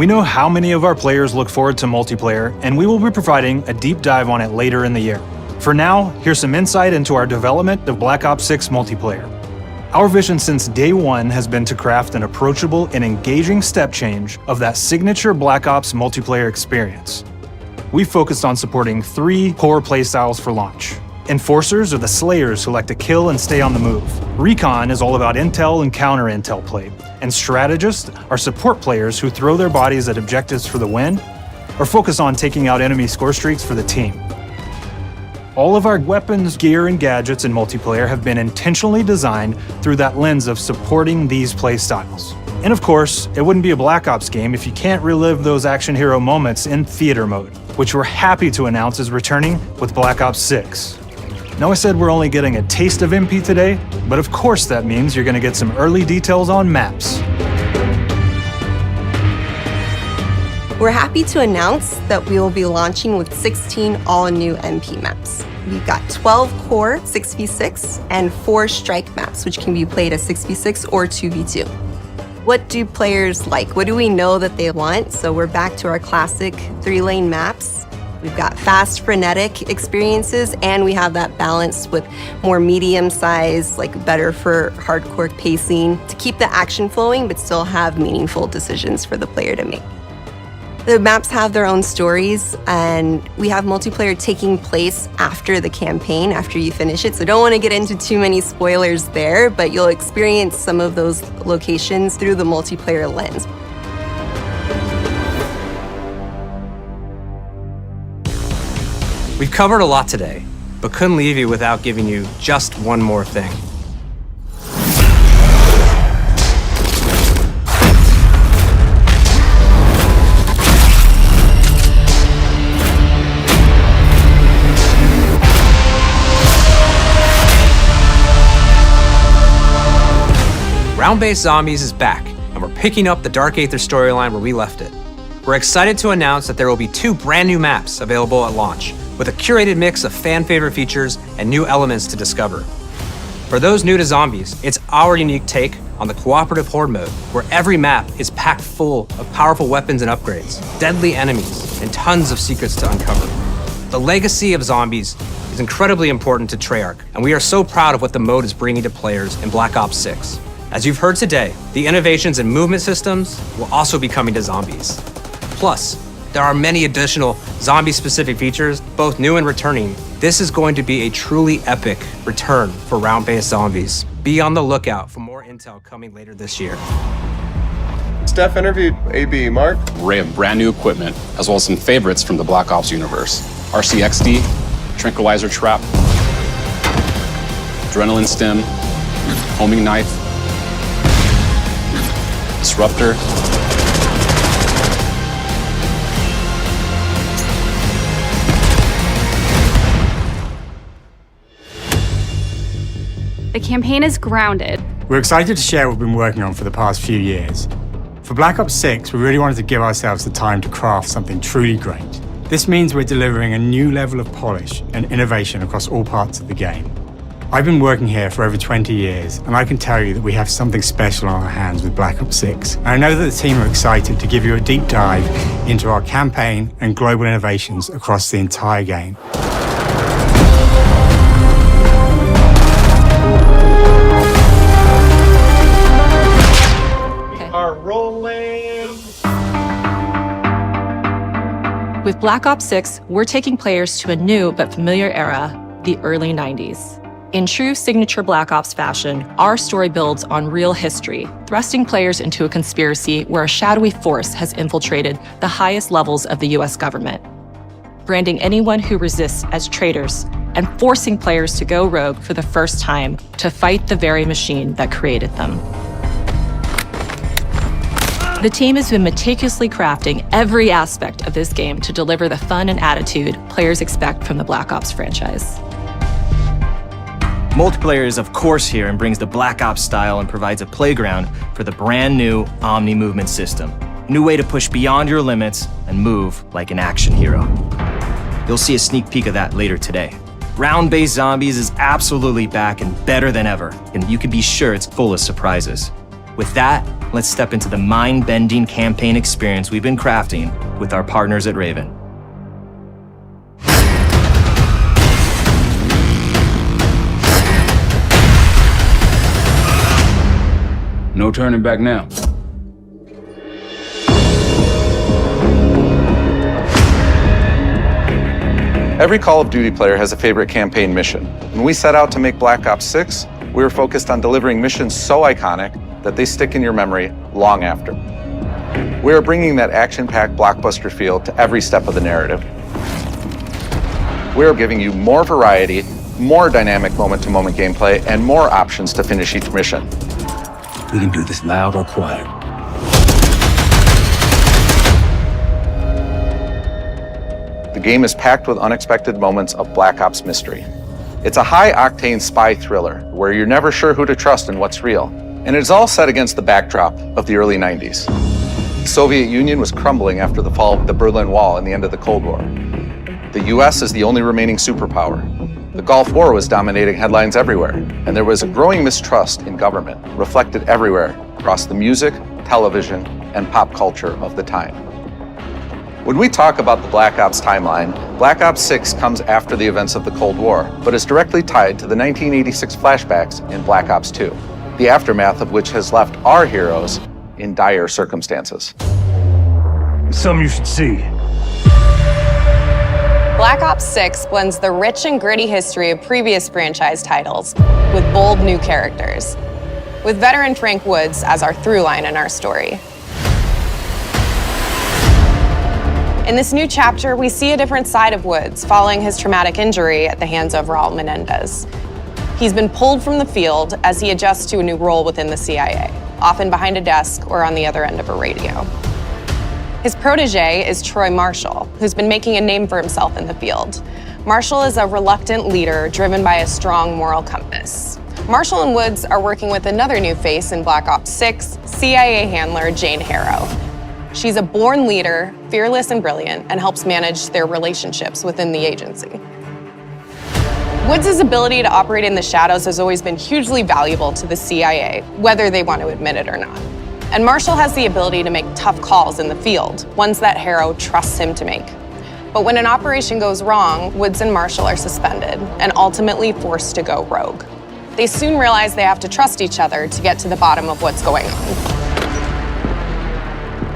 We know how many of our players look forward to multiplayer, and we will be providing a deep dive on it later in the year. For now, here's some insight into our development of Black Ops 6 multiplayer. Our vision since day one has been to craft an approachable and engaging step change of that signature Black Ops multiplayer experience. We focused on supporting 3 core playstyles for launch. Enforcers are the slayers who like to kill and stay on the move. Recon is all about intel and counter-intel play. And strategists are support players who throw their bodies at objectives for the win, or focus on taking out enemy score streaks for the team. All of our weapons, gear, and gadgets in multiplayer have been intentionally designed through that lens of supporting these playstyles. And of course, it wouldn't be a Black Ops game if you can't relive those action hero moments in theater mode, which we're happy to announce is returning with Black Ops 6. Now, I said we're only getting a taste of MP today, but of course that means you're going to get some early details on maps. We're happy to announce that we will be launching with 16 all-new MP maps. We've got 12 core 6v6 and 4 strike maps, which can be played as 6v6 or 2v2. What do players like? What do we know that they want? So we're back to our classic 3-lane maps. We've got fast, frenetic experiences, and we have that balance with more medium-sized, like better for hardcore pacing to keep the action flowing, but still have meaningful decisions for the player to make. The maps have their own stories, and we have multiplayer taking place after the campaign, after you finish it. So don't want to get into too many spoilers there, but you'll experience some of those locations through the multiplayer lens. We've covered a lot today, but couldn't leave you without giving you just one more thing. Round-Based Zombies is back, and we're picking up the Dark Aether storyline where we left it. We're excited to announce that there will be 2 brand new maps available at launch, with a curated mix of fan-favorite features and new elements to discover. For those new to Zombies, it's our unique take on the cooperative horde mode, where every map is packed full of powerful weapons and upgrades, deadly enemies, and tons of secrets to uncover. The legacy of Zombies is incredibly important to Treyarch, and we are so proud of what the mode is bringing to players in Black Ops 6. As you've heard today, the innovations in movement systems will also be coming to Zombies. Plus, there are many additional zombie-specific features, both new and returning. This is going to be a truly epic return for Round-Based Zombies. Be on the lookout for more intel coming later this year. Steph interviewed AB. Mark? Array of brand new equipment, as well as some favorites from the Black Ops universe. RCXD, Tranquilizer Trap, Adrenaline Stem, Homing Knife, Disruptor, The campaign is grounded. We're excited to share what we've been working on for the past few years. For Black Ops 6, we really wanted to give ourselves the time to craft something truly great. This means we're delivering a new level of polish and innovation across all parts of the game. I've been working here for over 20 years, and I can tell you that we have something special on our hands with Black Ops 6. And I know that the team are excited to give you a deep dive into our campaign and global innovations across the entire game. With Black Ops 6, we're taking players to a new but familiar era, the early 90s. In true signature Black Ops fashion, our story builds on real history, thrusting players into a conspiracy where a shadowy force has infiltrated the highest levels of the US government, branding anyone who resists as traitors and forcing players to go rogue for the first time to fight the very machine that created them. The team has been meticulously crafting every aspect of this game to deliver the fun and attitude players expect from the Black Ops franchise. Multiplayer is of course here and brings the Black Ops style and provides a playground for the brand new Omni movement system. A new way to push beyond your limits and move like an action hero. You'll see a sneak peek of that later today. Round-Based Zombies is absolutely back and better than ever, and you can be sure it's full of surprises. With that, let's step into the mind-bending campaign experience we've been crafting with our partners at Raven. No turning back now. Every Call of Duty player has a favorite campaign mission. When we set out to make Black Ops 6, we were focused on delivering missions so iconic that they stick in your memory long after. We are bringing that action-packed blockbuster feel to every step of the narrative. We are giving you more variety, more dynamic moment-to-moment gameplay, and more options to finish each mission. We can do this loud or quiet. The game is packed with unexpected moments of Black Ops mystery. It's a high-octane spy thriller where you're never sure who to trust and what's real. And it is all set against the backdrop of the early 90s. The Soviet Union was crumbling after the fall of the Berlin Wall and the end of the Cold War. The US is the only remaining superpower. The Gulf War was dominating headlines everywhere, and there was a growing mistrust in government, reflected everywhere across the music, television, and pop culture of the time. When we talk about the Black Ops timeline, Black Ops 6 comes after the events of the Cold War, but is directly tied to the 1986 flashbacks in Black Ops 2, the aftermath of which has left our heroes in dire circumstances. Something you should see. Black Ops 6 blends the rich and gritty history of previous franchise titles with bold new characters, with veteran Frank Woods as our through line in our story. In this new chapter, we see a different side of Woods following his traumatic injury at the hands of Raul Menendez. He's been pulled from the field as he adjusts to a new role within the CIA, often behind a desk or on the other end of a radio. His protege is Troy Marshall, who's been making a name for himself in the field. Marshall is a reluctant leader driven by a strong moral compass. Marshall and Woods are working with another new face in Black Ops 6, CIA handler Jane Harrow. She's a born leader, fearless and brilliant, and helps manage their relationships within the agency. Woods' ability to operate in the shadows has always been hugely valuable to the CIA, whether they want to admit it or not. And Marshall has the ability to make tough calls in the field, ones that Harrow trusts him to make. But when an operation goes wrong, Woods and Marshall are suspended and ultimately forced to go rogue. They soon realize they have to trust each other to get to the bottom of what's going on.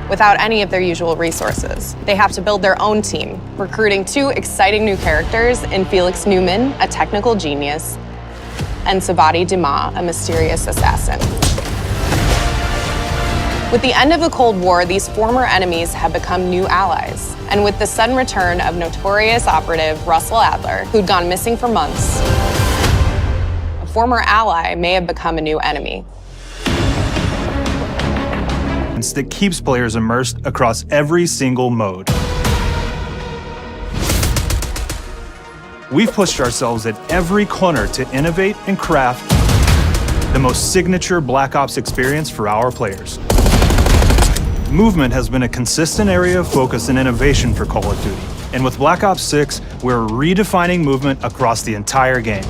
Without any of their usual resources, they have to build their own team, recruiting two exciting new characters in Felix Newman, a technical genius, and Savati Dumas, a mysterious assassin. With the end of the Cold War, these former enemies have become new allies. And with the sudden return of notorious operative Russell Adler, who'd gone missing for months, a former ally may have become a new enemy. That keeps players immersed across every single mode. We've pushed ourselves at every corner to innovate and craft the most signature Black Ops experience for our players. Movement has been a consistent area of focus and innovation for Call of Duty, and with Black Ops 6, we're redefining movement across the entire game.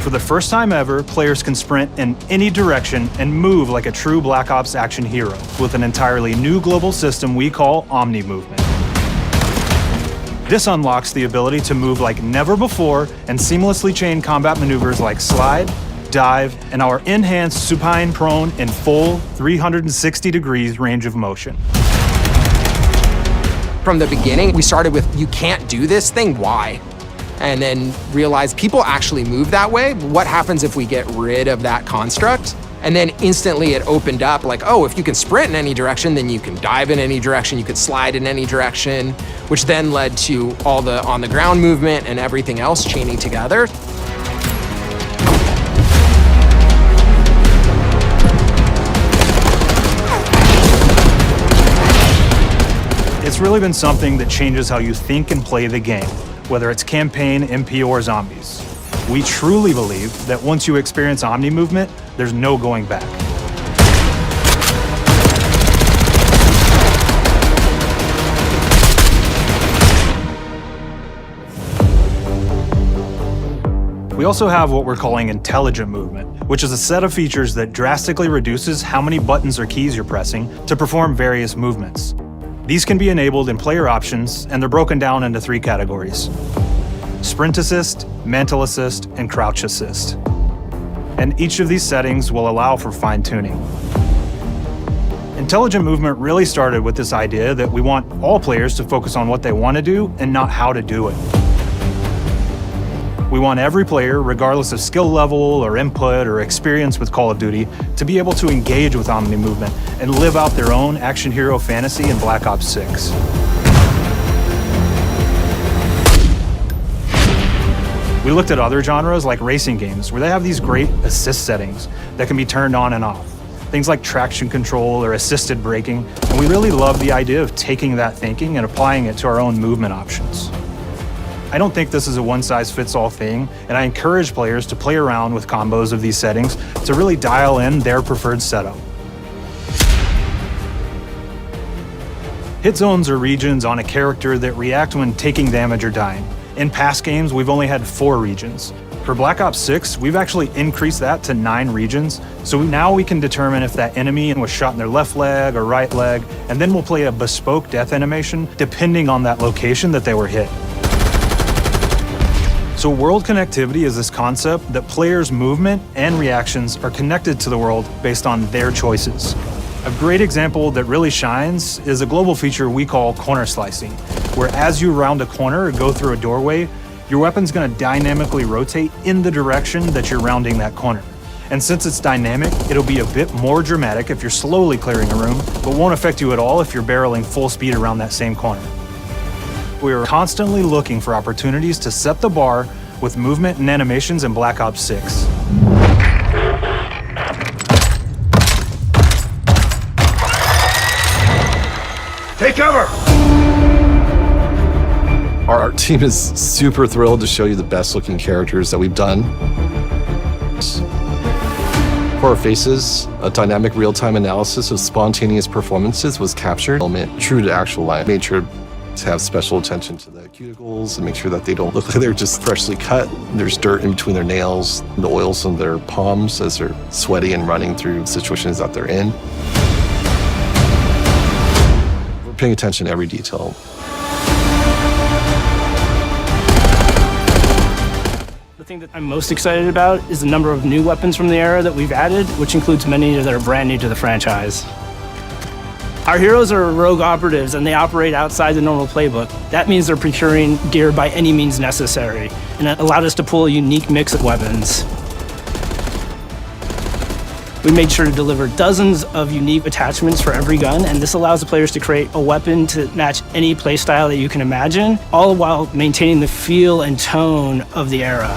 For the first time ever, players can sprint in any direction and move like a true Black Ops action hero with an entirely new global system we call Omni Movement. This unlocks the ability to move like never before and seamlessly chain combat maneuvers like slide, dive, and our enhanced supine prone in full 360 degrees range of motion. From the beginning, we started with, you can't do this thing, why? And then realized people actually move that way. What happens if we get rid of that construct? And then instantly it opened up like, oh, if you can sprint in any direction, then you can dive in any direction, you could slide in any direction, which then led to all the on-the-ground movement and everything else chaining together. It's really been something that changes how you think and play the game, whether it's campaign, MP, or zombies. We truly believe that once you experience Omni Movement, there's no going back. We also have what we're calling intelligent movement, which is a set of features that drastically reduces how many buttons or keys you're pressing to perform various movements. These can be enabled in player options, and they're broken down into 3 categories: sprint assist, mantle assist, and crouch assist. And each of these settings will allow for fine-tuning. Intelligent movement really started with this idea that we want all players to focus on what they want to do and not how to do it. We want every player, regardless of skill level or input or experience with Call of Duty, to be able to engage with Omni movement and live out their own action hero fantasy in Black Ops 6. We looked at other genres like racing games, where they have these great assist settings that can be turned on and off. Things like traction control or assisted braking, and we really love the idea of taking that thinking and applying it to our own movement options. I don't think this is a one-size-fits-all thing, and I encourage players to play around with combos of these settings to really dial in their preferred setup. Hit zones are regions on a character that react when taking damage or dying. In past games, we've only had 4 regions. For Black Ops 6, we've actually increased that to 9 regions, so now we can determine if that enemy was shot in their left leg or right leg, and then we'll play a bespoke death animation depending on that location that they were hit. So world connectivity is this concept that players' movement and reactions are connected to the world based on their choices. A great example that really shines is a global feature we call corner slicing, where as you round a corner or go through a doorway, your weapon's gonna dynamically rotate in the direction that you're rounding that corner. And since it's dynamic, it'll be a bit more dramatic if you're slowly clearing a room, but won't affect you at all if you're barreling full speed around that same corner. We are constantly looking for opportunities to set the bar with movement and animations in Black Ops 6. Take cover! Our art team is super thrilled to show you the best looking characters that we've done. For our faces, a dynamic real-time analysis of spontaneous performances was captured. True to actual life, made sure to have special attention to the cuticles and make sure that they don't look like they're just freshly cut. There's dirt in between their nails, the oils on their palms as they're sweaty and running through situations that they're in. We're paying attention to every detail. The thing that I'm most excited about is the number of new weapons from the era that we've added, which includes many that are brand new to the franchise. Our heroes are rogue operatives and they operate outside the normal playbook. That means they're procuring gear by any means necessary, and it allowed us to pull a unique mix of weapons. We made sure to deliver dozens of unique attachments for every gun, and this allows the players to create a weapon to match any playstyle that you can imagine, all while maintaining the feel and tone of the era.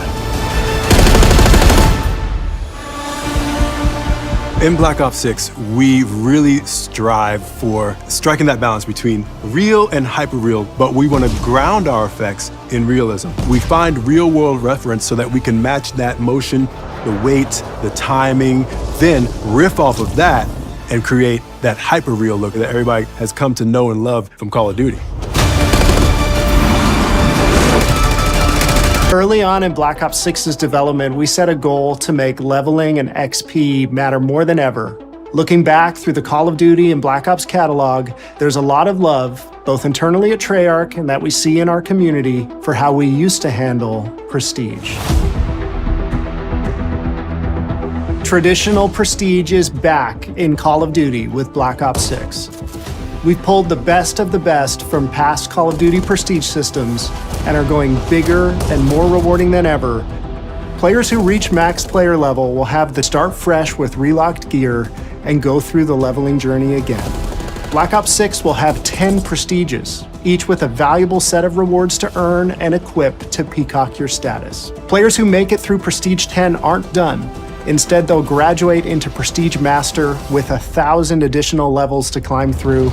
In Black Ops 6, we really strive for striking that balance between real and hyper-real, but we want to ground our effects in realism. We find real-world reference so that we can match that motion, the weight, the timing, then riff off of that and create that hyper-real look that everybody has come to know and love from Call of Duty. Early on in Black Ops 6's development, we set a goal to make leveling and XP matter more than ever. Looking back through the Call of Duty and Black Ops catalog, there's a lot of love, both internally at Treyarch and that we see in our community, for how we used to handle prestige. Traditional prestige is back in Call of Duty with Black Ops 6. We've pulled the best of the best from past Call of Duty prestige systems and are going bigger and more rewarding than ever. Players who reach max player level will have to start fresh with relocked gear and go through the leveling journey again. Black Ops 6 will have 10 prestiges, each with a valuable set of rewards to earn and equip to peacock your status. Players who make it through Prestige 10 aren't done. Instead, they'll graduate into Prestige Master with 1,000 additional levels to climb through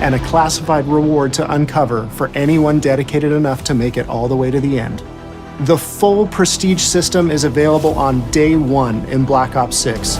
and a classified reward to uncover for anyone dedicated enough to make it all the way to the end. The full Prestige system is available on day one in Black Ops 6.